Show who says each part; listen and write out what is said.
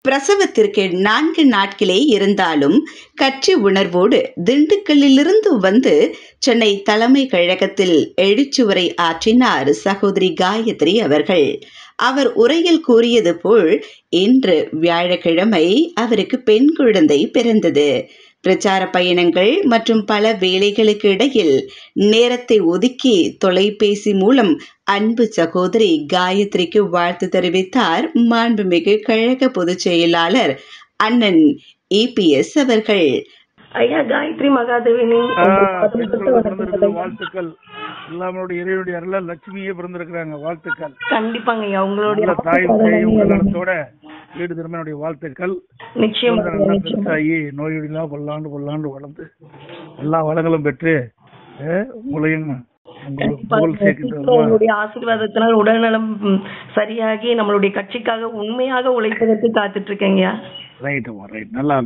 Speaker 1: பிரசவத்திற்கு 4 நாட்களே இருந்தாலும் கட்சி உணர்வோடு திண்டுக்கல்லிலிருந்து வந்து சென்னை தலைமை கழகத்தில் எழுச்சுவரை ஆற்றினார் சகோதரி காயத்ரி அவர்கள். அவர் உரையில் கூறியது போல் இன்று வியாழக்கிழமை அவருக்கு பெண் குழந்தை பிறந்தது. பிரச்சார பயணங்கள் மற்றும் பல வேலைகளுக்கு இடையில் நேரத்தை ஒதுக்கி தொலைபேசி மூலம் அன்பு சகோதரி காயத்ரிக்கு வாழ்த்து தெரிவித்தார் மாண்புமிகு கழக பொதுச் செயலாளர் அண்ணன் EPS அவர்கள்.
Speaker 2: ஐயா, காயத்ரி மகாதேவினின்
Speaker 3: வாழ்த்துக்கள். எல்லாருடைய இறைவனுடைய அருளால் லட்சுமியே பிறந்திருக்கிறாங்க. வாழ்த்துக்கள்.
Speaker 2: கண்டிப்பாங்க ஐயா, உங்களுடைய
Speaker 3: தாயோட வீடு திருமனுடைய வாழ்த்துக்கள்.
Speaker 2: நிச்சயம்
Speaker 3: பெருசாகி நோயொடிலாம் பல்லாண்டு பல்லாண்டு வளர்ந்து எல்லா வளங்களும் பெற்று உங்களையும்
Speaker 2: உங்களுடைய ஆசீர்வாதத்தினால் உடல்நலம் சரியாகி நம்மளுடைய கட்சிக்காக உண்மையாக உழைப்பதற்கு காத்துட்டு இருக்கேங்க.
Speaker 3: ரைட், நல்லா